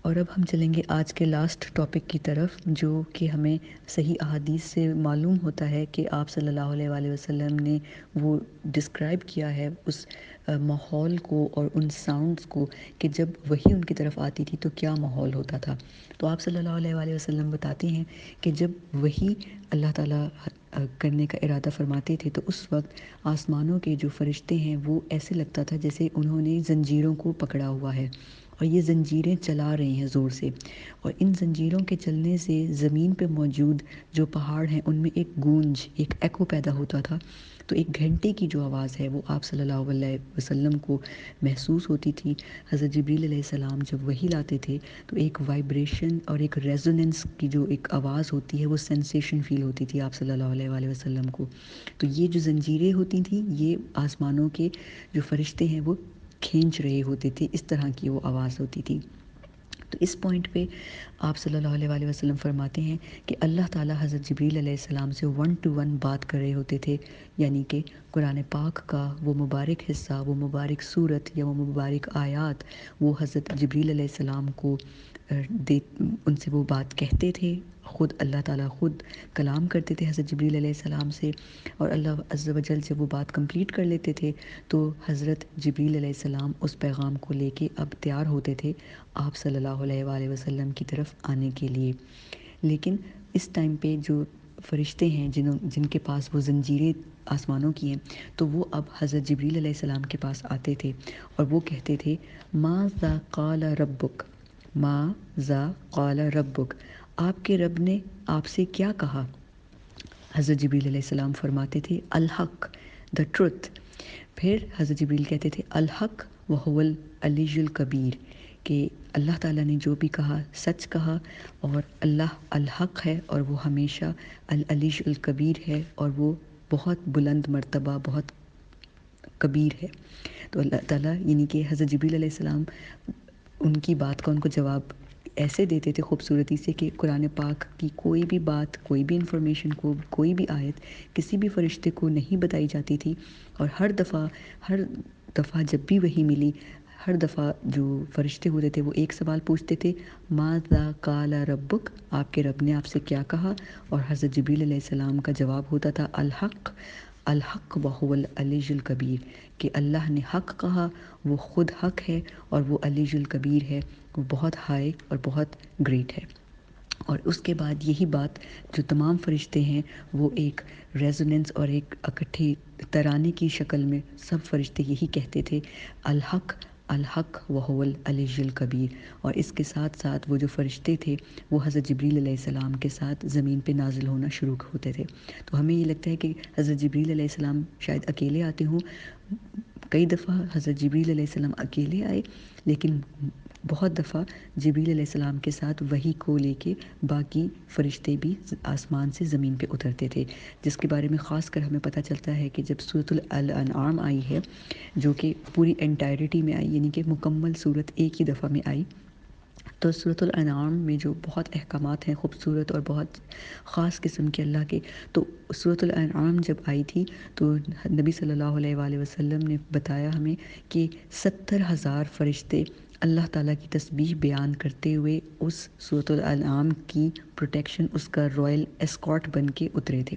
اور اب ہم چلیں گے آج کے لاسٹ ٹاپک کی طرف، جو کہ ہمیں صحیح احادیث سے معلوم ہوتا ہے کہ آپ صلی اللہ علیہ وآلہ وسلم نے وہ ڈسکرائب کیا ہے اس ماحول کو اور ان ساؤنڈز کو، کہ جب وہی ان کی طرف آتی تھی تو کیا ماحول ہوتا تھا۔ تو آپ صلی اللہ علیہ وآلہ وسلم بتاتے ہیں کہ جب وہی اللہ تعالیٰ کرنے کا ارادہ فرماتے تھے تو اس وقت آسمانوں کے جو فرشتے ہیں وہ ایسے لگتا تھا جیسے انہوں نے زنجیروں کو پکڑا ہوا ہے، اور یہ زنجیریں چلا رہے ہیں زور سے، اور ان زنجیروں کے چلنے سے زمین پہ موجود جو پہاڑ ہیں ان میں ایک گونج، ایک ایکو پیدا ہوتا تھا۔ تو ایک گھنٹے کی جو آواز ہے وہ آپ صلی اللہ علیہ وسلم کو محسوس ہوتی تھی۔ حضرت جبریل علیہ السلام جب وحی لاتے تھے تو ایک وائبریشن اور ایک ریزوننس کی جو ایک آواز ہوتی ہے وہ سینسیشن فیل ہوتی تھی آپ صلی اللہ علیہ وآلہ وسلم کو۔ تو یہ جو زنجیریں ہوتی تھیں یہ آسمانوں کے جو فرشتے ہیں وہ کھینچ رہے ہوتے تھے، اس طرح کی وہ آواز ہوتی تھی۔ تو اس پوائنٹ پہ آپ صلی اللہ علیہ وآلہ وسلم فرماتے ہیں کہ اللہ تعالیٰ حضرت جبریل علیہ السلام سے 1 to 1 بات کر رہے ہوتے تھے، یعنی کہ قرآن پاک کا وہ مبارک حصہ، وہ مبارک صورت یا وہ مبارک آیات وہ حضرت جبریل علیہ السلام کو ان سے وہ بات کہتے تھے، خود اللہ تعالیٰ خود کلام کرتے تھے حضرت جبریل علیہ السلام سے، اور اللہ عز و جل سے وہ بات کمپلیٹ کر لیتے تھے تو حضرت جبریل علیہ السلام اس پیغام کو لے کے اب تیار ہوتے تھے آپ صلی اللہ علیہ وآلہ وسلم کی طرف آنے کے لیے۔ لیکن اس ٹائم پہ جو فرشتے ہیں جن کے پاس وہ زنجیریں آسمانوں کی ہیں، تو وہ اب حضرت جبریل علیہ السلام کے پاس آتے تھے اور وہ کہتے تھے ماذا قال ربک، ماذا قال ربک، آپ کے رب نے آپ سے کیا کہا؟ حضرت جبریل علیہ السلام فرماتے تھے الحق، دا ٹروتھ۔ پھر حضرت جبریل کہتے تھے الحق وہو العلی الکبیر، کہ اللہ تعالیٰ نے جو بھی کہا سچ کہا، اور اللہ الحق ہے اور وہ ہمیشہ العلی الکبیر ہے، اور وہ بہت بلند مرتبہ، بہت کبیر ہے۔ تو اللہ تعالیٰ یعنی کہ حضرت جبریل علیہ السلام ان کی بات کا ان کو جواب ایسے دیتے تھے خوبصورتی سے کہ قرآن پاک کی کوئی بھی بات، کوئی بھی انفارمیشن کو، کوئی بھی آیت کسی بھی فرشتے کو نہیں بتائی جاتی تھی، اور ہر دفعہ جب بھی وہی ملی، ہر دفعہ جو فرشتے ہوتے تھے وہ ایک سوال پوچھتے تھے ماذا قال ربک، آپ کے رب نے آپ سے کیا کہا؟ اور حضرت جبریل علیہ السلام کا جواب ہوتا تھا الحق، الحق وہو العلی الکبیر، کہ اللہ نے حق کہا، وہ خود حق ہے اور وہ علی الکبیر ہے، وہ بہت ہائی اور بہت گریٹ ہے۔ اور اس کے بعد یہی بات جو تمام فرشتے ہیں وہ ایک ریزوننس اور ایک اکٹھے ترانے کی شکل میں سب فرشتے یہی کہتے تھے الحق، الحق وہو العلی الکبیر۔ اور اس کے ساتھ ساتھ وہ جو فرشتے تھے وہ حضرت جبریل علیہ السلام کے ساتھ زمین پہ نازل ہونا شروع ہوتے تھے۔ تو ہمیں یہ لگتا ہے کہ حضرت جبریل علیہ السلام شاید اکیلے آتے ہوں، کئی دفعہ حضرت جبریل علیہ السلام اکیلے آئے، لیکن بہت دفعہ جبریل علیہ السلام کے ساتھ وحی کو لے کے باقی فرشتے بھی آسمان سے زمین پہ اترتے تھے، جس کے بارے میں خاص کر ہمیں پتہ چلتا ہے کہ جب سورۃ الانعام آئی ہے، جو کہ پوری انٹائرٹی میں آئی، یعنی کہ مکمل صورت ایک ہی دفعہ میں آئی، تو سورۃ الانعام میں جو بہت احکامات ہیں خوبصورت اور بہت خاص قسم کے اللہ کے، تو سورۃ الانعام جب آئی تھی تو نبی صلی اللہ علیہ وآلہ وسلم نے بتایا ہمیں کہ 70,000 فرشتے اللہ تعالیٰ کی تسبیح بیان کرتے ہوئے اس سورۃ الانعام کی پروٹیکشن، اس کا رائل اسکارٹ بن کے اترے تھے۔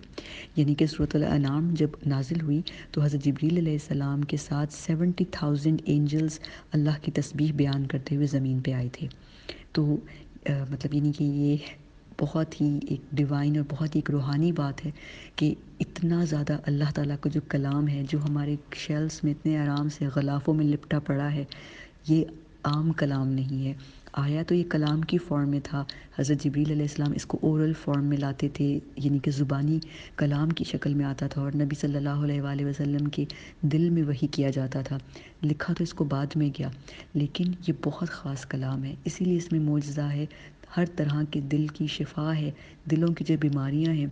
یعنی کہ سورۃ الانعام جب نازل ہوئی تو حضرت جبریل علیہ السلام کے ساتھ 70,000 اینجلز اللہ کی تسبیح بیان کرتے ہوئے زمین پہ آئے تھے۔ تو مطلب یعنی کہ یہ بہت ہی ایک ڈیوائن اور بہت ہی ایک روحانی بات ہے کہ اتنا زیادہ اللہ تعالیٰ کا جو کلام ہے، جو ہمارے شیلفس میں اتنے آرام سے غلافوں میں لپٹا پڑا ہے، یہ عام کلام نہیں ہے۔ آیا تو یہ کلام کی فارم میں تھا، حضرت جبریل علیہ السلام اس کو اورل فارم میں لاتے تھے، یعنی کہ زبانی کلام کی شکل میں آتا تھا، اور نبی صلی اللہ علیہ وآلہ وسلم کے دل میں وحی کیا جاتا تھا۔ لکھا تو اس کو بعد میں گیا، لیکن یہ بہت خاص کلام ہے، اسی لیے اس میں معجزہ ہے، ہر طرح کے دل کی شفا ہے، دلوں کی جو بیماریاں ہیں،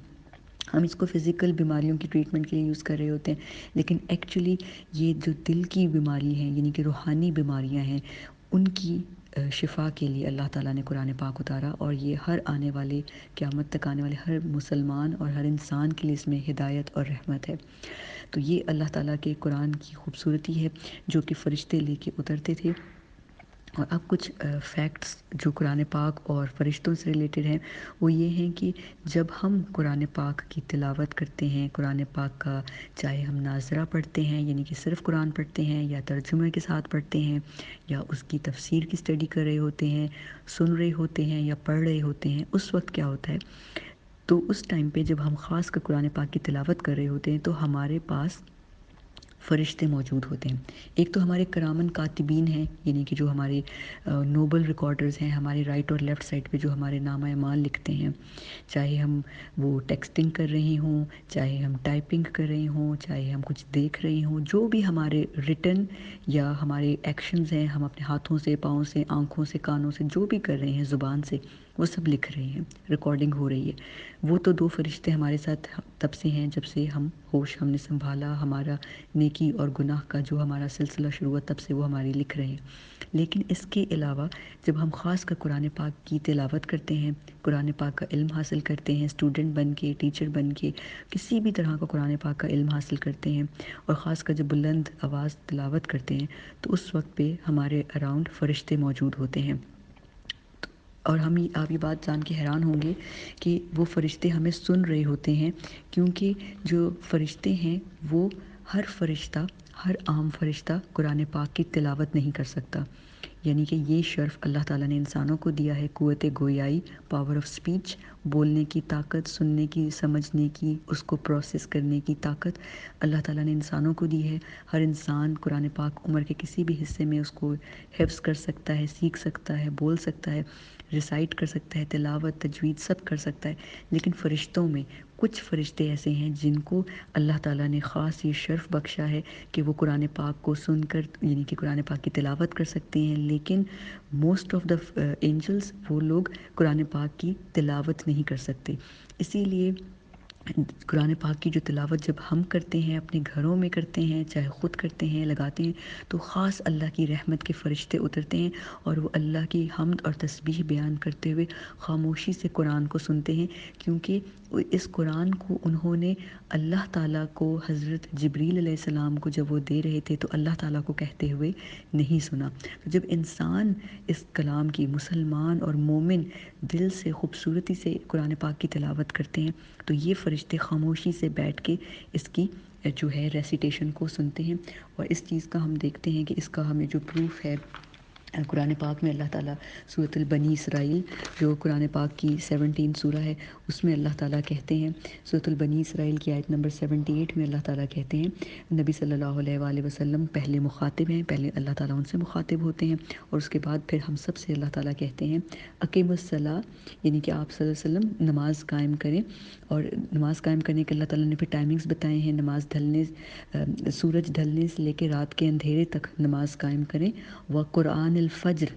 ہم اس کو فزیکل بیماریوں کی ٹریٹمنٹ کے لیے یوز کر رہے ہوتے ہیں، لیکن ایکچولی یہ جو دل کی بیماری ہیں، یعنی کہ روحانی بیماریاں ہیں، ان کی شفا کے لیے اللہ تعالیٰ نے قرآن پاک اتارا، اور یہ ہر آنے والے قیامت تک آنے والے ہر مسلمان اور ہر انسان کے لیے اس میں ہدایت اور رحمت ہے۔ تو یہ اللہ تعالیٰ کے قرآن کی خوبصورتی ہے جو کہ فرشتے لے کے اترتے تھے اور اب کچھ فیکٹس جو قرآن پاک اور فرشتوں سے ریلیٹڈ ہیں وہ یہ ہیں کہ جب ہم قرآن پاک کی تلاوت کرتے ہیں، قرآن پاک کا چاہے ہم ناظرہ پڑھتے ہیں یعنی کہ صرف قرآن پڑھتے ہیں، یا ترجمے کے ساتھ پڑھتے ہیں، یا اس کی تفسیر کی اسٹڈی کر رہے ہوتے ہیں، سن رہے ہوتے ہیں یا پڑھ رہے ہوتے ہیں، اس وقت کیا ہوتا ہے؟ تو اس ٹائم پہ جب ہم خاص کر قرآن پاک کی تلاوت کر رہے ہوتے ہیں تو ہمارے پاس فرشتے موجود ہوتے ہیں۔ ایک تو ہمارے کرامن کاتبین ہیں، یعنی کہ جو ہمارے نوبل ریکارڈرز ہیں، ہمارے رائٹ اور لیفٹ سائڈ پہ جو ہمارے نامہ اعمال لکھتے ہیں، چاہے ہم وہ ٹیکسٹنگ کر رہے ہوں، چاہے ہم ٹائپنگ کر رہے ہوں، چاہے ہم کچھ دیکھ رہے ہوں، جو بھی ہمارے ریٹن یا ہمارے ایکشنز ہیں، ہم اپنے ہاتھوں سے، پاؤں سے، آنکھوں سے، کانوں سے جو بھی کر رہے ہیں، زبان سے، وہ سب لکھ رہے ہیں، ریکارڈنگ ہو رہی ہے۔ وہ تو دو فرشتے ہمارے ساتھ تب سے ہیں جب سے ہوش ہم نے سنبھالا، ہمارا نیکی اور گناہ کا جو ہمارا سلسلہ شروع ہوا تب سے وہ ہماری لکھ رہے ہیں۔ لیکن اس کے علاوہ جب ہم خاص کر قرآن پاک کی تلاوت کرتے ہیں، قرآن پاک کا علم حاصل کرتے ہیں، اسٹوڈنٹ بن کے، ٹیچر بن کے، کسی بھی طرح کا قرآن پاک کا علم حاصل کرتے ہیں، اور خاص کر جب بلند آواز تلاوت کرتے ہیں تو اس وقت پہ ہمارے اراؤنڈ فرشتے موجود ہوتے ہیں۔ اور آپ یہ بات جان کے حیران ہوں گے کہ وہ فرشتے ہمیں سن رہے ہوتے ہیں، کیونکہ جو فرشتے ہیں وہ ہر عام فرشتہ قرآن پاک کی تلاوت نہیں کر سکتا، یعنی کہ یہ شرف اللہ تعالیٰ نے انسانوں کو دیا ہے، قوت گویائی، پاور آف سپیچ، بولنے کی طاقت، سننے کی، سمجھنے کی، اس کو پروسیس کرنے کی طاقت اللہ تعالیٰ نے انسانوں کو دی ہے۔ ہر انسان قرآن پاک عمر کے کسی بھی حصے میں اس کو حفظ کر سکتا ہے، سیکھ سکتا ہے، بول سکتا ہے، ریسائٹ کر سکتا ہے، تلاوت، تجوید سب کر سکتا ہے۔ لیکن فرشتوں میں کچھ فرشتے ایسے ہیں جن کو اللہ تعالیٰ نے خاص یہ شرف بخشا ہے کہ وہ قرآن پاک کو سن کر، یعنی کہ قرآن پاک کی تلاوت کر سکتے ہیں، لیکن موسٹ آف دا اینجلس وہ لوگ قرآن پاک کی تلاوت نہیں کر سکتے۔ اسی لیے قرآن پاک کی جو تلاوت جب ہم کرتے ہیں، اپنے گھروں میں کرتے ہیں، چاہے خود کرتے ہیں، لگاتے ہیں، تو خاص اللہ کی رحمت کے فرشتے اترتے ہیں اور وہ اللہ کی حمد اور تسبیح بیان کرتے ہوئے خاموشی سے قرآن کو سنتے ہیں، کیونکہ اس قرآن کو انہوں نے اللہ تعالیٰ کو، حضرت جبریل علیہ السلام کو جب وہ دے رہے تھے تو اللہ تعالیٰ کو کہتے ہوئے نہیں سنا۔ تو جب انسان اس کلام کی، مسلمان اور مومن، دل سے خوبصورتی سے قرآن پاک کی تلاوت کرتے ہیں تو یہ فرشتے خاموشی سے بیٹھ کے اس کی جو ہے ریسیٹیشن کو سنتے ہیں۔ اور اس چیز کا ہم دیکھتے ہیں کہ اس کا ہمیں جو پروف ہے قرآن پاک میں اللہ تعالیٰ سورۃ البنی اسرائیل جو قرآن پاک کی 17 سورہ ہے اس میں اللہ تعالیٰ کہتے ہیں، سورۃ البنی اسرائیل کی آیت نمبر 78 میں اللہ تعالیٰ کہتے ہیں، نبی صلی اللہ علیہ وآلہ وسلم پہلے مخاطب ہیں، پہلے اللہ تعالیٰ ان سے مخاطب ہوتے ہیں اور اس کے بعد پھر ہم سب سے اللہ تعالیٰ کہتے ہیں اقیم الصلاۃ، یعنی کہ آپ صلی اللہ علیہ وسلم نماز قائم کریں۔ اور نماز قائم کرنے کے اللہ تعالیٰ نے پھر ٹائمنگز بتائے ہیں، نماز سورج ڈھلنے سے لے کے رات کے اندھیرے تک نماز قائم کریں، وقرآن الفجر،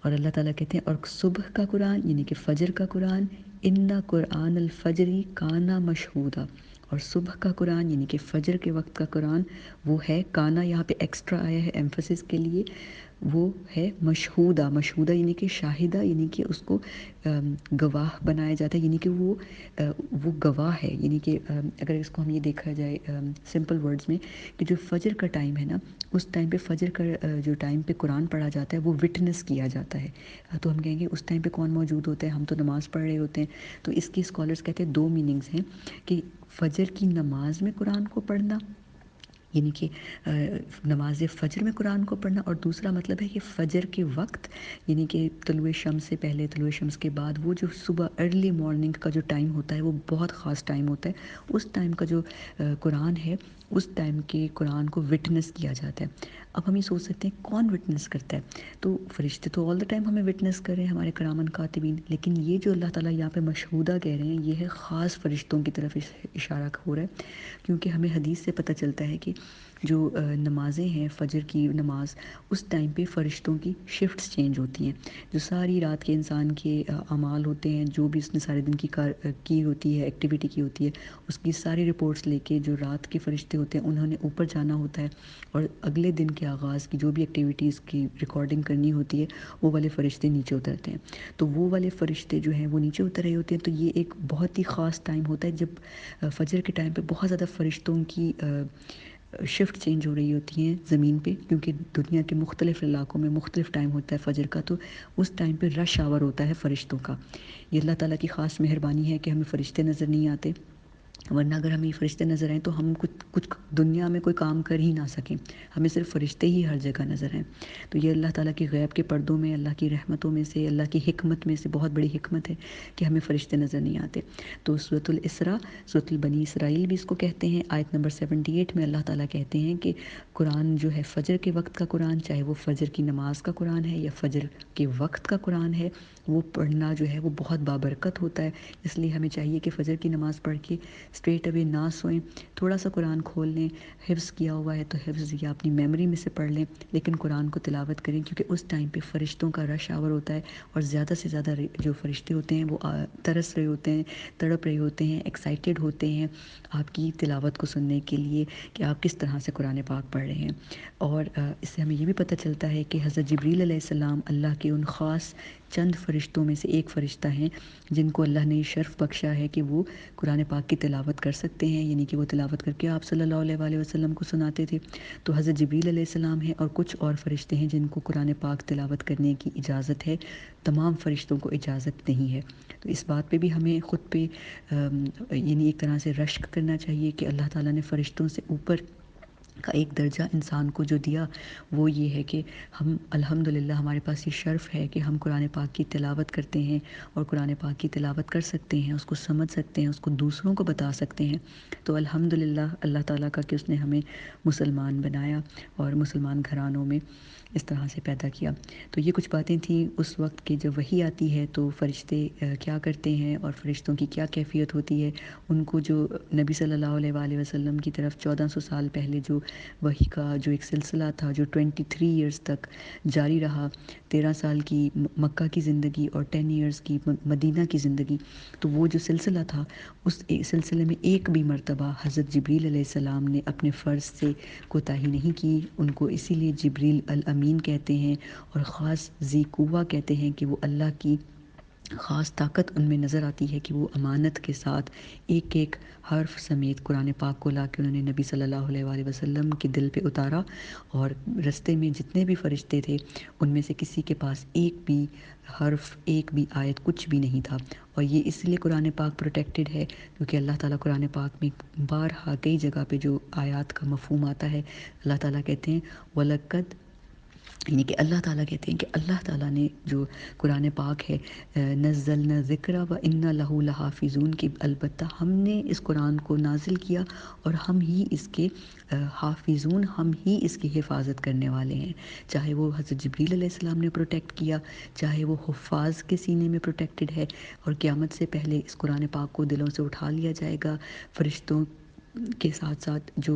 اور اللہ تعالیٰ کہتے ہیں اور صبح کا قرآن یعنی کہ فجر کا قرآن، ان قرآن الفجری کانا مشہودا، اور صبح کا قرآن یعنی کہ فجر کے وقت کا قرآن وہ ہے کانا، یہاں پہ ایکسٹرا آیا ہے ایمفسس کے لیے، وہ ہے مشہودہ۔ مشہودہ یعنی کہ شاہدہ، یعنی کہ اس کو گواہ بنایا جاتا ہے، یعنی کہ وہ گواہ ہے، یعنی کہ اگر اس کو ہم یہ دیکھا جائے سمپل ورڈز میں کہ جو فجر کا ٹائم ہے نا، اس ٹائم پہ فجر کا جو ٹائم پہ قرآن پڑھا جاتا ہے وہ وٹنس کیا جاتا ہے، تو ہم کہیں گے اس ٹائم پہ کون موجود ہوتا ہے؟ ہم تو نماز پڑھ رہے ہوتے ہیں۔ تو اس کی اسکالرس کہتے ہیں دو میننگز ہیں کہ فجر کی نماز میں قرآن کو پڑھنا، یعنی کہ نماز فجر میں قرآن کو پڑھنا، اور دوسرا مطلب ہے کہ فجر کے وقت یعنی کہ طلوع شمس سے پہلے، طلوع شمس کے بعد، وہ جو صبح ارلی مارننگ کا جو ٹائم ہوتا ہے وہ بہت خاص ٹائم ہوتا ہے، اس ٹائم کا جو قرآن ہے اس ٹائم کے قرآن کو وٹنس کیا جاتا ہے۔ اب ہم یہ سوچ سکتے ہیں کون وٹنس کرتا ہے؟ تو فرشتے تو آل دا ٹائم ہمیں وٹنس کر رہے ہیں، ہمارے کرامن کاتبین، لیکن یہ جو اللہ تعالیٰ یہاں پہ مشہودہ کہہ رہے ہیں یہ ہے خاص فرشتوں کی طرف اشارہ ہو رہا ہے، کیونکہ ہمیں حدیث سے پتہ چلتا ہے کہ جو نمازیں ہیں فجر کی نماز، اس ٹائم پہ فرشتوں کی شفٹس چینج ہوتی ہیں، جو ساری رات کے انسان کے اعمال ہوتے ہیں، جو بھی اس نے سارے دن کی ہوتی ہے، ایکٹیویٹی کی ہوتی ہے، اس کی ساری رپورٹس لے کے جو رات کے فرشتے ہوتے ہیں انہوں نے اوپر جانا ہوتا ہے، اور اگلے دن کے آغاز کی جو بھی ایکٹیویٹیز کی ریکارڈنگ کرنی ہوتی ہے وہ والے فرشتے نیچے اترتے ہیں۔ تو وہ والے فرشتے جو ہیں وہ نیچے اتر رہے ہوتے ہیں، تو یہ ایک بہت ہی خاص ٹائم ہوتا ہے جب فجر کے ٹائم پہ بہت زیادہ فرشتوں کی شفٹ چینج ہو رہی ہوتی ہیں زمین پہ، کیونکہ دنیا کے مختلف علاقوں میں مختلف ٹائم ہوتا ہے فجر کا، تو اس ٹائم پہ رش آور ہوتا ہے فرشتوں کا۔ یہ اللہ تعالیٰ کی خاص مہربانی ہے کہ ہمیں فرشتے نظر نہیں آتے، ورنہ اگر ہمیں فرشتے نظر آئیں تو ہم کچھ دنیا میں کوئی کام کر ہی نہ سکیں، ہمیں صرف فرشتے ہی ہر جگہ نظر آئیں۔ تو یہ اللہ تعالیٰ کی غیب کے پردوں میں، اللہ کی رحمتوں میں سے، اللہ کی حکمت میں سے بہت بڑی حکمت ہے کہ ہمیں فرشتے نظر نہیں آتے۔ تو سورۃ الاسراء، سورۃ البنی اسرائیل بھی اس کو کہتے ہیں، آیت نمبر 78 میں اللہ تعالیٰ کہتے ہیں کہ قرآن جو ہے فجر کے وقت کا قرآن، چاہے وہ فجر کی نماز کا قرآن ہے یا فجر کے وقت کا قرآن ہے، وہ پڑھنا جو ہے وہ بہت بابرکت ہوتا ہے۔ اس لیے ہمیں چاہیے کہ فجر کی نماز پڑھ کے اسٹریٹ اوے نہ سوئیں، تھوڑا سا قرآن کھول لیں، حفظ کیا ہوا ہے تو حفظ یا اپنی میموری میں سے پڑھ لیں، لیکن قرآن کو تلاوت کریں، کیونکہ اس ٹائم پہ فرشتوں کا رش آور ہوتا ہے، اور زیادہ سے زیادہ جو فرشتے ہوتے ہیں وہ ترس رہے ہوتے ہیں، تڑپ رہے ہوتے ہیں، ایکسائٹیڈ ہوتے ہیں آپ کی تلاوت کو سننے کے لیے کہ آپ کس طرح سے قرآن پاک پڑھ رہے ہیں۔ اور اس سے ہمیں یہ بھی پتہ چلتا ہے کہ حضرت جبریل علیہ السلام اللہ کے ان خاص چند فرشتوں میں سے ایک فرشتہ ہیں جن کو اللہ نے شرف بخشا ہے کہ وہ قرآن پاک کی تلاوت کر سکتے ہیں، یعنی کہ وہ تلاوت کر کے آپ صلی اللہ علیہ وآلہ وسلم کو سناتے تھے۔ تو حضرت جبریل علیہ السلام ہیں، اور کچھ اور فرشتے ہیں جن کو قرآن پاک تلاوت کرنے کی اجازت ہے، تمام فرشتوں کو اجازت نہیں ہے۔ تو اس بات پہ بھی ہمیں خود پہ یعنی ایک طرح سے رشک کرنا چاہیے کہ اللہ تعالیٰ نے فرشتوں سے اوپر کا ایک درجہ انسان کو جو دیا وہ یہ ہے کہ ہم الحمدللہ ہمارے پاس یہ شرف ہے کہ ہم قرآن پاک کی تلاوت کرتے ہیں، اور قرآن پاک کی تلاوت کر سکتے ہیں، اس کو سمجھ سکتے ہیں، اس کو دوسروں کو بتا سکتے ہیں۔ تو الحمدللہ اللہ تعالیٰ کا کہ اس نے ہمیں مسلمان بنایا اور مسلمان گھرانوں میں اس طرح سے پیدا کیا۔ تو یہ کچھ باتیں تھیں اس وقت کہ جب وحی آتی ہے تو فرشتے کیا کرتے ہیں اور فرشتوں کی کیا کیفیت ہوتی ہے۔ ان کو جو نبی صلی اللہ علیہ وآلہ وسلم کی طرف 1400 سال پہلے جو وحی کا جو ایک سلسلہ تھا جو 23 ایئرز تک جاری رہا، 13 سال کی مکہ کی زندگی اور 10 ایئرز کی مدینہ کی زندگی، تو وہ جو سلسلہ تھا اس سلسلے میں ایک بھی مرتبہ حضرت جبریل علیہ السلام نے اپنے فرض سے کوتاہی نہیں کی۔ ان کو اسی لیے جبریل الامین کہتے ہیں، اور خاص ذی قوہ کہتے ہیں کہ وہ اللہ کی خاص طاقت ان میں نظر آتی ہے کہ وہ امانت کے ساتھ ایک ایک حرف سمیت قرآن پاک کو لا کے انہوں نے نبی صلی اللہ علیہ وآلہ وسلم کے دل پہ اتارا، اور رستے میں جتنے بھی فرشتے تھے ان میں سے کسی کے پاس ایک بھی حرف، ایک بھی آیت، کچھ بھی نہیں تھا۔ اور یہ اس لیے قرآن پاک پروٹیکٹڈ ہے کیونکہ اللہ تعالیٰ قرآن پاک میں بارہا کئی جگہ پہ جو آیات کا مفہوم آتا ہے، اللہ تعالیٰ کہتے ہیں وَلَقَدْ، یعنی کہ اللہ تعالیٰ کہتے ہیں کہ اللہ تعالیٰ نے جو قرآن پاک ہے نزلنا ذکر و انا لہو لحافظون، کہ البتہ ہم نے اس قرآن کو نازل کیا اور ہم ہی اس کے حافظون، ہم ہی اس کی حفاظت کرنے والے ہیں۔ چاہے وہ حضرت جبریل علیہ السلام نے پروٹیکٹ کیا، چاہے وہ حفاظ کے سینے میں پروٹیکٹڈ ہے، اور قیامت سے پہلے اس قرآن پاک کو دلوں سے اٹھا لیا جائے گا۔ فرشتوں کے ساتھ ساتھ جو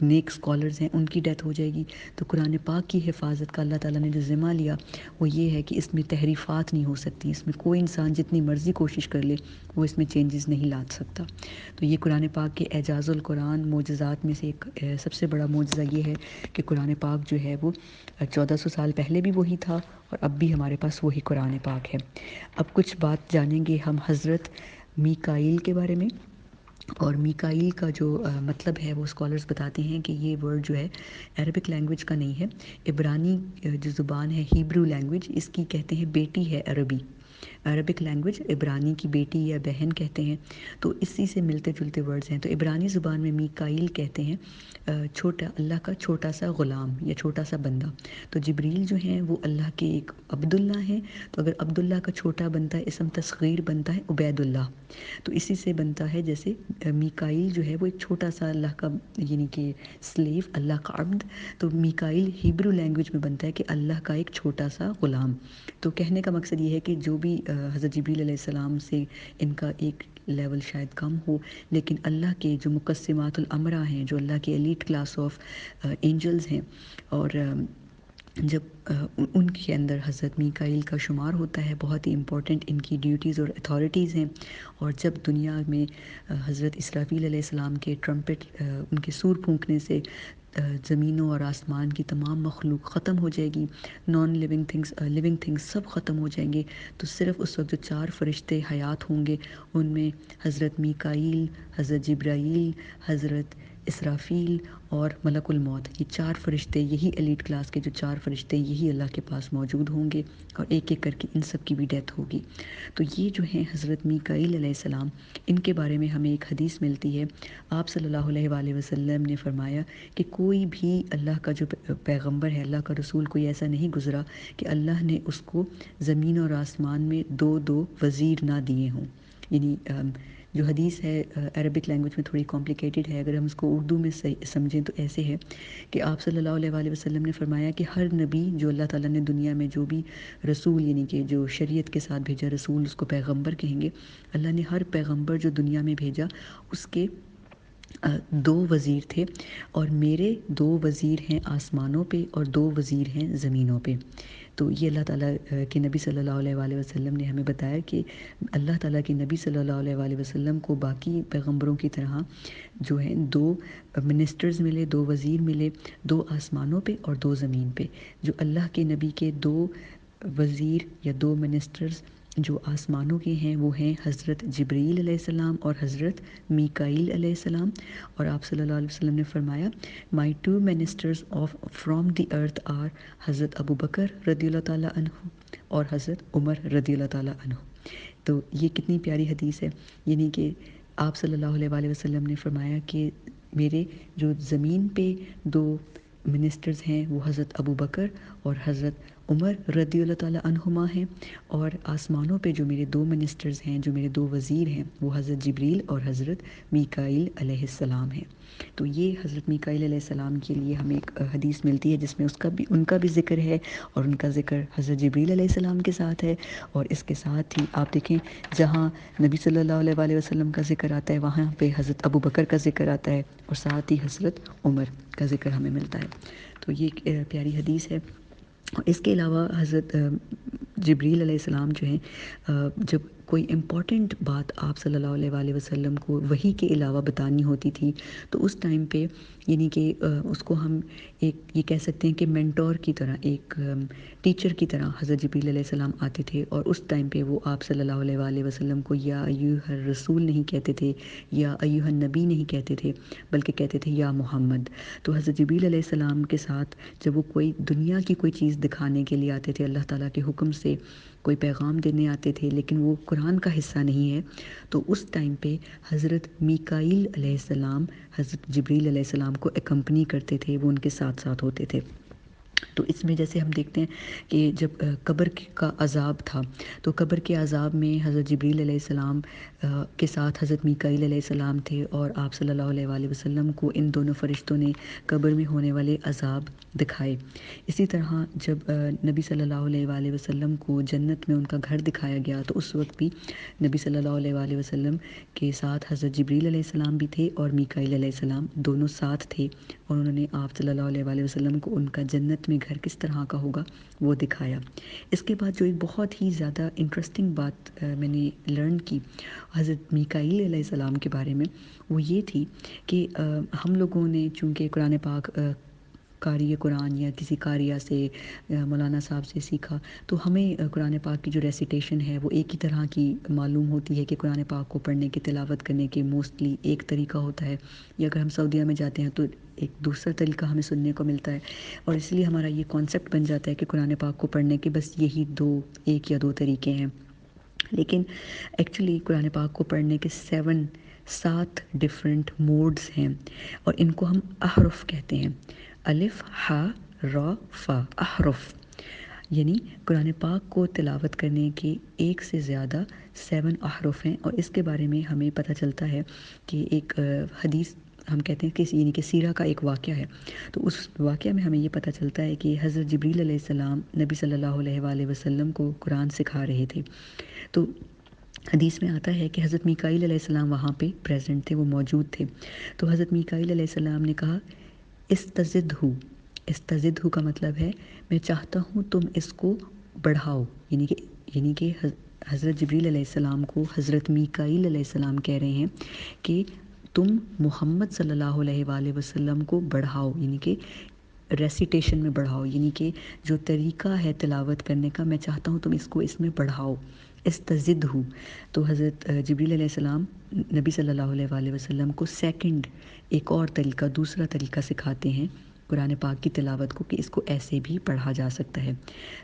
نیک اسکالرز ہیں ان کی ڈیتھ ہو جائے گی، تو قرآن پاک کی حفاظت کا اللہ تعالیٰ نے جو ذمہ لیا وہ یہ ہے کہ اس میں تحریفات نہیں ہو سکتی، اس میں کوئی انسان جتنی مرضی کوشش کر لے وہ اس میں چینجز نہیں لا سکتا۔ تو یہ قرآن پاک کے اعجاز القرآن معجزات میں سے ایک سب سے بڑا معجزہ یہ ہے کہ قرآن پاک جو ہے وہ 1400 سال پہلے بھی وہی تھا اور اب بھی ہمارے پاس وہی قرآن پاک ہے۔ اب کچھ بات جانیں گے ہم حضرت میکائیل کے بارے میں، اور میکائیل کا جو مطلب ہے وہ اسکالرز بتاتے ہیں کہ یہ ورڈ جو ہے عربک لینگویج کا نہیں ہے، عبرانی جو زبان ہے ہیبرو لینگویج، اس کی کہتے ہیں بیٹی ہے عربی، عربک لینگویج عبرانی کی بیٹی یا بہن کہتے ہیں، تو اسی سے ملتے جلتے ورڈز ہیں۔ تو عبرانی زبان میں میکائیل کہتے ہیں چھوٹا، اللہ کا چھوٹا سا غلام یا چھوٹا سا بندہ۔ تو جبریل جو ہیں وہ اللہ کے ایک عبداللہ ہیں، تو اگر عبداللہ کا چھوٹا بنتا ہے اسم تصغیر بنتا ہے عبید اللہ، تو اسی سے بنتا ہے جیسے میکائیل جو ہے وہ ایک چھوٹا سا اللہ کا یعنی کہ سلیو، اللہ کا عبد، تو میکائیل ہیبرو لینگویج میں بنتا ہے کہ اللہ کا ایک چھوٹا سا غلام۔ تو کہنے کا مقصد یہ ہے کہ جو بھی حضرت جبریل علیہ السلام سے ان کا ایک لیول شاید کم ہو، لیکن اللہ کے جو مقسمات الامرہ ہیں، جو اللہ کے ایلیٹ کلاس آف اینجلز ہیں، اور جب ان کے اندر حضرت میکائیل کا شمار ہوتا ہے، بہت ہی امپورٹنٹ ان کی ڈیوٹیز اور اتھارٹیز ہیں۔ اور جب دنیا میں حضرت اسرافیل علیہ السلام کے ٹرمپٹ ان کے سور پھونکنے سے زمینوں اور آسمان کی تمام مخلوق ختم ہو جائے گی، non living things, living things سب ختم ہو جائیں گے، تو صرف اس وقت جو 4 فرشتے حیات ہوں گے ان میں حضرت میکائیل، حضرت جبرائیل، حضرت اسرافیل اور ملک الموت، یہ 4 فرشتے، یہی ایلیٹ کلاس کے جو 4 فرشتے یہی اللہ کے پاس موجود ہوں گے، اور ایک ایک کر کے ان سب کی بھی ڈیتھ ہوگی۔ تو یہ جو ہیں حضرت میکائیل علیہ السلام، ان کے بارے میں ہمیں ایک حدیث ملتی ہے۔ آپ صلی اللہ علیہ وآلہ وسلم نے فرمایا کہ کوئی بھی اللہ کا جو پیغمبر ہے، اللہ کا رسول، کوئی ایسا نہیں گزرا کہ اللہ نے اس کو زمین اور آسمان میں 2 وزیر نہ دیے ہوں۔ یعنی جو حدیث ہے عربک لینگویج میں تھوڑی کمپلیکیٹڈ ہے، اگر ہم اس کو اردو میں سمجھیں تو ایسے ہے کہ آپ صلی اللہ علیہ وآلہ وسلم نے فرمایا کہ ہر نبی جو اللہ تعالیٰ نے دنیا میں جو بھی رسول، یعنی کہ جو شریعت کے ساتھ بھیجا رسول، اس کو پیغمبر کہیں گے، اللہ نے ہر پیغمبر جو دنیا میں بھیجا اس کے 2 وزیر تھے، اور میرے 2 وزیر ہیں آسمانوں پہ اور 2 وزیر ہیں زمینوں پہ۔ تو یہ اللہ تعالیٰ کے نبی صلی اللہ علیہ وآلہ وسلم نے ہمیں بتایا کہ اللہ تعالیٰ کے نبی صلی اللہ علیہ وآلہ وسلم کو باقی پیغمبروں کی طرح جو ہیں 2 منسٹرز ملے، 2 وزیر ملے، 2 آسمانوں پہ اور 2 زمین پہ۔ جو اللہ کے نبی کے 2 وزیر یا 2 منسٹرز جو آسمانوں کے ہیں وہ ہیں حضرت جبریل علیہ السلام اور حضرت میکائیل علیہ السلام، اور آپ صلی اللہ علیہ وسلم نے فرمایا my 2 ministers of from the earth are حضرت ابو بکر رضی اللہ تعالیٰ عنہ اور حضرت عمر رضی اللہ تعالیٰ عنہ۔ تو یہ کتنی پیاری حدیث ہے، یعنی کہ آپ صلی اللہ علیہ وآلہ وسلم نے فرمایا کہ میرے جو زمین پہ 2 منسٹرز ہیں وہ حضرت ابو بکر اور حضرت عمر رضی اللہ تعالیٰ عنہما ہیں، اور آسمانوں پہ جو میرے 2 منسٹرز ہیں، جو میرے 2 وزیر ہیں، وہ حضرت جبریل اور حضرت میکائیل علیہ السلام ہیں۔ تو یہ حضرت میکائیل علیہ السلام کے لیے ہمیں ایک حدیث ملتی ہے جس میں ان کا بھی ذکر ہے، اور ان کا ذکر حضرت جبریل علیہ السلام کے ساتھ ہے، اور اس کے ساتھ ہی آپ دیکھیں جہاں نبی صلی اللہ علیہ وآلہ وسلم کا ذکر آتا ہے وہاں پہ حضرت ابو بکر کا ذکر آتا ہے، اور ساتھ ہی حضرت عمر کا ذکر ہمیں ملتا ہے۔ تو یہ ایک پیاری حدیث ہے۔ اس کے علاوہ حضرت جبریل علیہ السلام جو ہیں، جب کوئی امپورٹنٹ بات آپ صلی اللہ علیہ وآلہ وسلم کو وحی کے علاوہ بتانی ہوتی تھی تو اس ٹائم پہ یعنی کہ اس کو ہم ایک یہ کہہ سکتے ہیں کہ مینٹور کی طرح، ایک ٹیچر کی طرح حضرت جبریل علیہ السلام آتے تھے، اور اس ٹائم پہ وہ آپ صلی اللہ علیہ وآلہ وسلم کو یا ایھا الرسول نہیں کہتے تھے، یا ایھا النبی نہیں کہتے تھے، بلکہ کہتے تھے یا محمد۔ تو حضرت جبریل علیہ السلام کے ساتھ جب وہ کوئی دنیا کی کوئی چیز دکھانے کے لیے آتے تھے، اللہ تعالیٰ کے حکم سے کوئی پیغام دینے آتے تھے لیکن وہ قرآن کا حصہ نہیں ہے، تو اس ٹائم پہ حضرت میکائیل علیہ السلام حضرت جبریل علیہ السلام کو اکمپنی کرتے تھے، وہ ان کے ساتھ ساتھ ہوتے تھے۔ تو اس میں جیسے ہم دیکھتے ہیں کہ جب قبر کا عذاب تھا تو قبر کے عذاب میں حضرت جبریل علیہ السلام کے ساتھ حضرت میکائیل علیہ السلام تھے، اور آپ صلی اللہ علیہ وآلہ وسلم کو ان دونوں فرشتوں نے قبر میں ہونے والے عذاب دکھائے۔ اسی طرح جب نبی صلی اللہ علیہ وآلہ وسلم کو جنت میں ان کا گھر دکھایا گیا تو اس وقت بھی نبی صلی اللہ علیہ وآلہ وسلم کے ساتھ حضرت جبریل علیہ السلام بھی تھے اور میکائیل علیہ السلام، دونوں ساتھ تھے، اور انہوں نے آپ صلی اللہ علیہ وآلہ وسلم کو ان کا جنت میں گھر کس طرح کا ہوگا وہ دکھایا۔ اس کے بعد جو ایک بہت ہی زیادہ انٹرسٹنگ بات میں نے لرن کی حضرت میکائیل علیہ السلام کے بارے میں، وہ یہ تھی کہ ہم لوگوں نے چونکہ قرآن پاک قاری قرآن یا کسی قاریہ سے مولانا صاحب سے سیکھا، تو ہمیں قرآن پاک کی جو ریسیٹیشن ہے وہ ایک ہی طرح کی معلوم ہوتی ہے کہ قرآن پاک کو پڑھنے کی، تلاوت کرنے کے موسٹلی ایک طریقہ ہوتا ہے، یا اگر ہم سعودیہ میں جاتے ہیں تو ایک دوسرا طریقہ ہمیں سننے کو ملتا ہے، اور اس لیے ہمارا یہ کانسیپٹ بن جاتا ہے کہ قرآن پاک کو پڑھنے کے بس یہی ایک یا دو طریقے ہیں۔ لیکن ایکچولی قرآن پاک کو پڑھنے کے 7 ڈفرینٹ موڈز ہیں، اور ان کو ہم احرف کہتے ہیں، الف ہا را فا، احرف، یعنی قرآن پاک کو تلاوت کرنے کے 1 سے زیادہ 7 احرف ہیں۔ اور اس کے بارے میں ہمیں پتہ چلتا ہے کہ ایک حدیث ہم کہتے ہیں کہ یعنی کہ سیرہ کا ایک واقعہ ہے، تو اس واقعہ میں ہمیں یہ پتہ چلتا ہے کہ حضرت جبریل علیہ السلام نبی صلی اللہ علیہ وآلہ وسلم کو قرآن سکھا رہے تھے۔ تو حدیث میں آتا ہے کہ حضرت میکائیل علیہ السلام وہاں پہ پریزنٹ تھے، وہ موجود تھے، تو حضرت میکائیل علیہ السلام نے کہا استزدہ کا مطلب ہے میں چاہتا ہوں تم اس کو بڑھاؤ، یعنی کہ حضرت جبریل علیہ السلام کو حضرت میکائیل علیہ السلام کہہ رہے ہیں کہ تم محمد صلی اللہ علیہ وآلہ وسلم کو بڑھاؤ، یعنی کہ ریسیٹیشن میں بڑھاؤ، یعنی کہ جو طریقہ ہے تلاوت کرنے کا میں چاہتا ہوں تم اس کو اس میں بڑھاؤ، استزد ہوں۔ تو حضرت جبریل علیہ السلام نبی صلی اللہ علیہ وآلہ وسلم کو سیکنڈ ایک اور طریقہ، دوسرا طریقہ سکھاتے ہیں قرآن پاک کی تلاوت کو، کہ اس کو ایسے بھی پڑھا جا سکتا ہے۔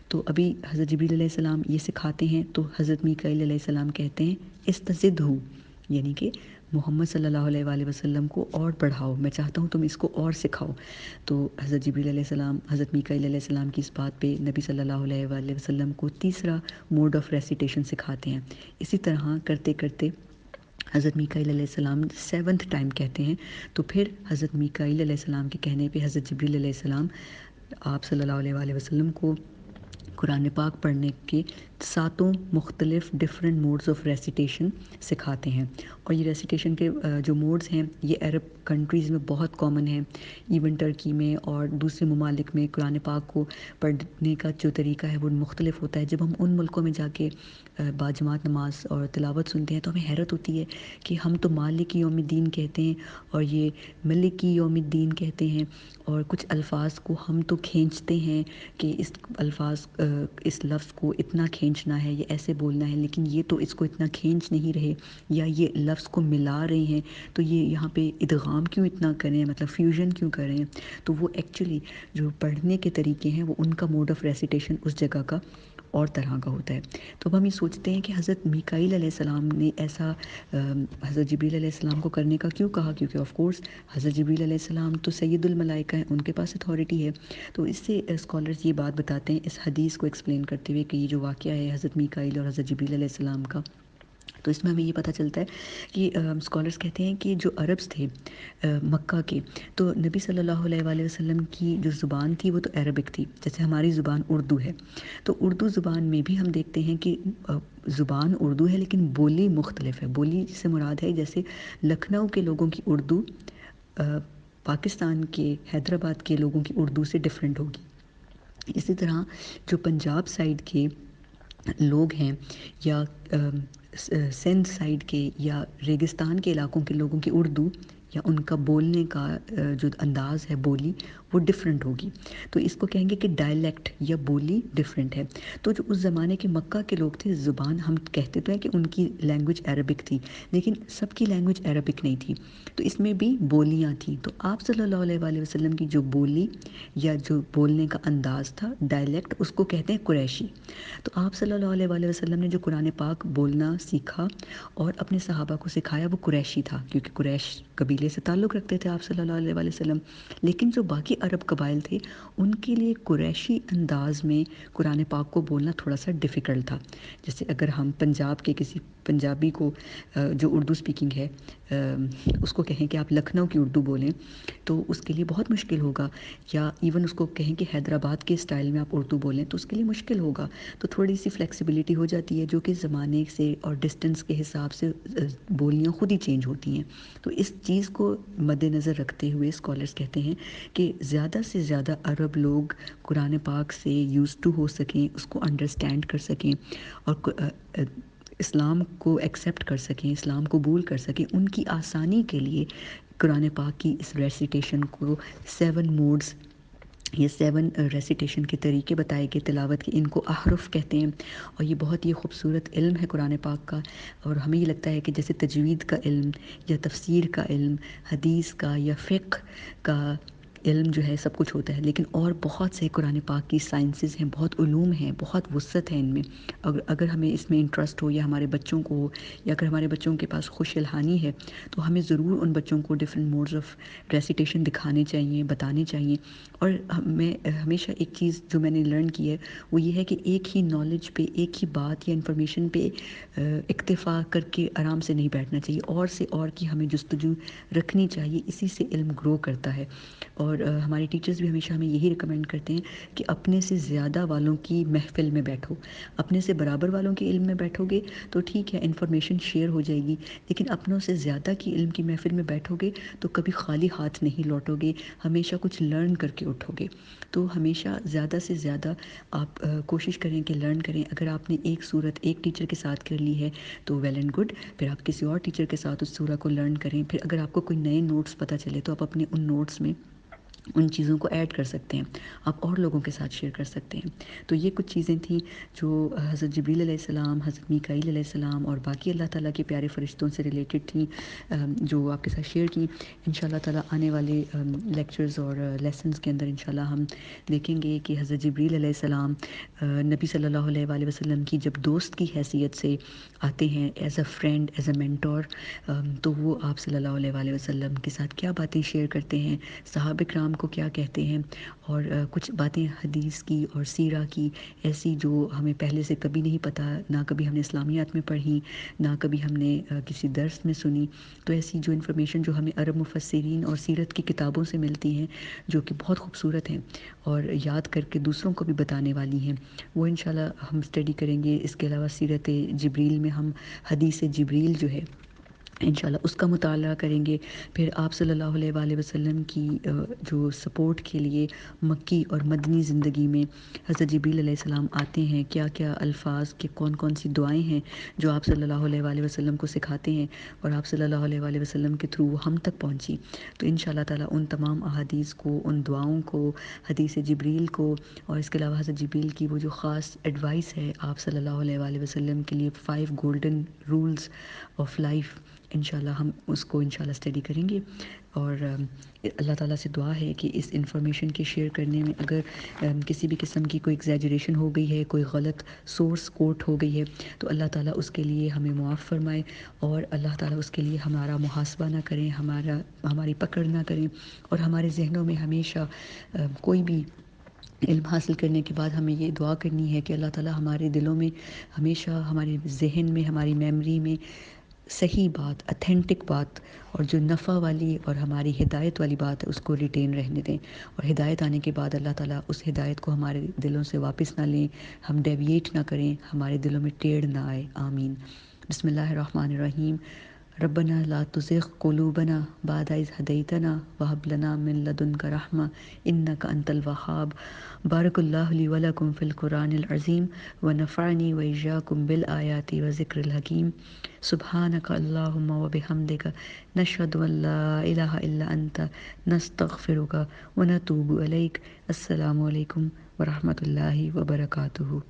تو ابھی حضرت جبریل علیہ السلام یہ سکھاتے ہیں، تو حضرت میکائیل علیہ السلام کہتے ہیں استزد ہوں، یعنی کہ محمد صلی اللہ علیہ وآلہ وسلم کو اور بڑھاؤ، میں چاہتا ہوں تم اس کو اور سکھاؤ۔ تو حضرت جبریل علیہ السلام حضرت میکائیل علیہ السلام کی اس بات پہ نبی صلی اللہ علیہ وآلہ وسلم کو تیسرا موڈ آف ریسیٹیشن سکھاتے ہیں۔ اسی طرح کرتے کرتے حضرت میکائیل علیہ السلام 7th ٹائم کہتے ہیں، تو پھر حضرت میکائیل علیہ السلام کے کہنے پہ حضرت جبریل علیہ السلام آپ صلی اللہ علیہ وآلہ وسلم کو قرآن پاک پڑھنے کے 7 مختلف ڈفرینٹ موڈز آف ریسیٹیشن سکھاتے ہیں۔ اور یہ ریسیٹیشن کے جو موڈز ہیں یہ عرب کنٹریز میں بہت کامن ہیں، ایون ٹرکی میں اور دوسرے ممالک میں قرآن پاک کو پڑھنے کا جو طریقہ ہے وہ مختلف ہوتا ہے۔ جب ہم ان ملکوں میں جا کے باجماعت نماز اور تلاوت سنتے ہیں تو ہمیں حیرت ہوتی ہے کہ ہم تو مالک یوم الدین کہتے ہیں اور یہ ملکی یوم الدین کہتے ہیں، اور کچھ الفاظ کو ہم تو کھینچتے ہیں کہ اس لفظ کو اتنا کھینچنا ہے یا ایسے بولنا ہے، لیکن یہ تو اس کو اتنا کھینچ نہیں رہے، یا یہ لفظ کو ملا رہے ہیں، تو یہ یہاں پہ ادغام کیوں اتنا کریں، مطلب فیوژن کیوں کریں؟ تو وہ ایکچولی جو پڑھنے کے طریقے ہیں وہ ان کا موڈ آف ریسیٹیشن اس جگہ کا اور طرح کا ہوتا ہے۔ تو اب ہم یہ سوچتے ہیں کہ حضرت میکائیل علیہ السلام نے ایسا حضرت جبریل علیہ السلام کو کرنے کا کیوں کہا؟ کیونکہ آف کورس حضرت جبریل علیہ السلام تو سید الملائکہ ہیں، ان کے پاس اتھارٹی ہے۔ تو اس سے اسکالرز یہ بات بتاتے ہیں اس حدیث کو ایکسپلین کرتے ہوئے کہ یہ جو واقعہ ہے حضرت میکائیل اور حضرت جبریل علیہ السلام کا، تو اس میں ہمیں یہ پتہ چلتا ہے کہ اسکالرز کہتے ہیں کہ جو عربز تھے مکہ کے، تو نبی صلی اللہ علیہ وآلہ وسلم کی جو زبان تھی وہ تو عربک تھی، جیسے ہماری زبان اردو ہے۔ تو اردو زبان میں بھی ہم دیکھتے ہیں کہ زبان اردو ہے لیکن بولی مختلف ہے۔ بولی سے مراد ہے جیسے لکھنؤ کے لوگوں کی اردو پاکستان کے حیدرآباد کے لوگوں کی اردو سے ڈیفرنٹ ہوگی۔ اسی طرح جو پنجاب سائڈ کے لوگ ہیں یا سندھ سائڈ کے یا ریگستان کے علاقوں کے لوگوں کی اردو یا ان کا بولنے کا جو انداز ہے بولی وہ ڈفرینٹ ہوگی، تو اس کو کہیں گے کہ ڈائلیکٹ یا بولی ڈفرینٹ ہے۔ تو جو اس زمانے کے مکہ کے لوگ تھے، زبان ہم کہتے تو ہیں کہ ان کی لینگویج عربک تھی، لیکن سب کی لینگویج عربک نہیں تھی، تو اس میں بھی بولیاں تھیں۔ تو آپ صلی اللہ علیہ وآلہ وسلم کی جو بولی یا جو بولنے کا انداز تھا ڈائلیکٹ، اس کو کہتے ہیں قریشی۔ تو آپ صلی اللہ علیہ وآلہ وسلم نے جو قرآن پاک بولنا سیکھا اور اپنے صحابہ کو سکھایا وہ قریشی تھا، کیونکہ قریش قبیلے سے تعلق رکھتے تھے آپ صلی اللہ علیہ وآلہ وسلم۔ لیکن جو باقی عرب قبائل تھے ان کے لیے قریشی انداز میں قرآن پاک کو بولنا تھوڑا سا ڈیفیکلٹ تھا۔ جیسے اگر ہم پنجاب کے کسی پنجابی کو جو اردو سپیکنگ ہے اس کو کہیں کہ آپ لکھنؤ کی اردو بولیں تو اس کے لیے بہت مشکل ہوگا، یا ایون اس کو کہیں کہ حیدرآباد کے اسٹائل میں آپ اردو بولیں تو اس کے لیے مشکل ہوگا۔ تو تھوڑی سی فلیکسیبلٹی ہو جاتی ہے جو کہ زمانے سے اور ڈسٹنس کے حساب سے بولیاں خود ہی چینج ہوتی ہیں۔ تو اس چیز کو مد نظر رکھتے ہوئے اسکالرز کہتے ہیں کہ زیادہ سے زیادہ عرب لوگ قرآن پاک سے یوز ٹو ہو سکیں، اس کو انڈرسٹینڈ کر سکیں اور اسلام کو ایکسیپٹ کر سکیں، اسلام قبول کر سکیں، ان کی آسانی کے لیے قرآن پاک کی اس ریسیٹیشن کو 7 موڈز یہ 7 ریسیٹیشن کے طریقے بتائے گئے تلاوت کے، ان کو احرف کہتے ہیں۔ اور یہ بہت ہی خوبصورت علم ہے قرآن پاک کا، اور ہمیں یہ لگتا ہے کہ جیسے تجوید کا علم یا تفسیر کا علم، حدیث کا یا فقہ کا علم جو ہے سب کچھ ہوتا ہے، لیکن اور بہت سے قرآن پاک کی سائنسز ہیں، بہت علوم ہیں، بہت وسعت ہے ان میں۔ اگر ہمیں اس میں انٹرسٹ ہو یا ہمارے بچوں کو ہو، یا اگر ہمارے بچوں کے پاس خوش الحانی ہے تو ہمیں ضرور ان بچوں کو ڈفرینٹ موڈز آف ریسیٹیشن دکھانے چاہیے، بتانے چاہیے۔ اور میں ہمیشہ ایک چیز جو میں نے لرن کی ہے وہ یہ ہے کہ ایک ہی نالج پہ، ایک ہی بات یا انفارمیشن پہ اکتفا کر کے آرام سے نہیں بیٹھنا چاہیے، اور سے اور کی ہمیں جستجو رکھنی چاہیے، اسی سے علم گرو کرتا ہے۔ اور ہمارے ٹیچرز بھی ہمیشہ ہمیں یہی ریکمینڈ کرتے ہیں کہ اپنے سے زیادہ والوں کی محفل میں بیٹھو، اپنے سے برابر والوں کے علم میں بیٹھو گے تو ٹھیک ہے انفارمیشن شیئر ہو جائے گی، لیکن اپنوں سے زیادہ کی علم کی محفل میں بیٹھو گے تو کبھی خالی ہاتھ نہیں لوٹو گے، ہمیشہ کچھ لرن کر کے اٹھو گے۔ تو ہمیشہ زیادہ سے زیادہ آپ کوشش کریں کہ لرن کریں۔ اگر آپ نے ایک سورت ایک ٹیچر کے ساتھ کر لی ہے تو ویل اینڈ گڈ، پھر آپ کسی اور ٹیچر کے ساتھ اس سورہ کو لرن کریں۔ پھر اگر آپ کو کوئی نئے نوٹس پتہ چلے تو آپ اپنے ان نوٹس میں ان چیزوں کو ایڈ کر سکتے ہیں، آپ اور لوگوں کے ساتھ شیئر کر سکتے ہیں۔ تو یہ کچھ چیزیں تھیں جو حضرت جبریل علیہ السلام، حضرت میکائیل علیہ السلام اور باقی اللہ تعالیٰ کے پیارے فرشتوں سے ریلیٹڈ تھیں، جو آپ کے ساتھ شیئر کی۔ ان شاء اللہ تعالیٰ آنے والے لیکچرز اور لیسنز کے اندر انشاءاللہ ہم دیکھیں گے کہ حضرت جبریل علیہ السلام نبی صلی اللہ علیہ وآلہ وسلم کی جب دوست کی حیثیت سے آتے ہیں، as a friend, as a mentor, تو وہ آپ صلی اللہ علیہ وآلہ وسلم کے ساتھ کیا باتیں شیئر کرتے ہیں، صحابہ کرام کو کیا کہتے ہیں، اور کچھ باتیں حدیث کی اور سیرہ کی ایسی جو ہمیں پہلے سے کبھی نہیں پتہ، نہ کبھی ہم نے اسلامیات میں پڑھی، نہ کبھی ہم نے کسی درس میں سنی، تو ایسی جو انفارمیشن جو ہمیں عرب مفسرین اور سیرت کی کتابوں سے ملتی ہیں، جو کہ بہت خوبصورت ہیں اور یاد کر کے دوسروں کو بھی بتانے والی ہیں، وہ انشاءاللہ ہم اسٹڈی کریں گے۔ اس کے علاوہ سیرت جبریل میں ہم حدیث جبریل جو ہے انشاءاللہ اس کا مطالعہ کریں گے۔ پھر آپ صلی اللہ علیہ وآلہ وسلم کی جو سپورٹ کے لیے مکی اور مدنی زندگی میں حضرت جبریل علیہ السلام آتے ہیں، کیا کیا الفاظ کے کون کون سی دعائیں ہیں جو آپ صلی اللہ علیہ وآلہ وسلم کو سکھاتے ہیں اور آپ صلی اللہ علیہ وآلہ وسلم کے تھرو وہ ہم تک پہنچی۔ تو انشاءاللہ تعالیٰ ان تمام احادیث کو، ان دعاؤں کو، حدیث جبریل کو، اور اس کے علاوہ حضرت جبریل کی وہ جو خاص ایڈوائس ہے آپ صلی اللہ علیہ وآلہ وسلم کے لیے، 5 گولڈن رولز آف لائف، انشاءاللہ ہم اس کو انشاءاللہ اسٹڈی کریں گے۔ اور اللہ تعالیٰ سے دعا ہے کہ اس انفارمیشن کے شیئر کرنے میں اگر کسی بھی قسم کی کوئی ایگزیجریشن ہو گئی ہے، کوئی غلط سورس کوٹ ہو گئی ہے، تو اللہ تعالیٰ اس کے لیے ہمیں معاف فرمائے، اور اللہ تعالیٰ اس کے لیے ہمارا محاسبہ نہ کریں، ہماری پکڑ نہ کریں، اور ہمارے ذہنوں میں ہمیشہ کوئی بھی علم حاصل کرنے کے بعد ہمیں یہ دعا کرنی ہے کہ اللہ تعالیٰ ہمارے دلوں میں ہمیشہ، ہمارے ذہن میں، ہماری میموری میں صحیح بات، اتھینٹک بات، اور جو نفع والی اور ہماری ہدایت والی بات ہے اس کو ریٹین رہنے دیں، اور ہدایت آنے کے بعد اللہ تعالیٰ اس ہدایت کو ہمارے دلوں سے واپس نہ لیں، ہم ڈیویٹ نہ کریں، ہمارے دلوں میں ٹیڑھ نہ آئے۔ آمین۔ بسم اللہ الرحمن الرحیم۔ ربنا لا تزغ قلوبنا بعد إذ هديتنا وهب لنا من لدنك رحمة إنك أنت الوهاب۔ بارك الله لي ولكم في القرآن العظيم ونفعني وإياكم بالآيات وذكر الحكيم۔ سبحانك اللهم وبحمدك نشهد أن لا إله إلا أنت نستغفرك ونتوب إليك۔ السلام عليكم ورحمة الله وبركاته۔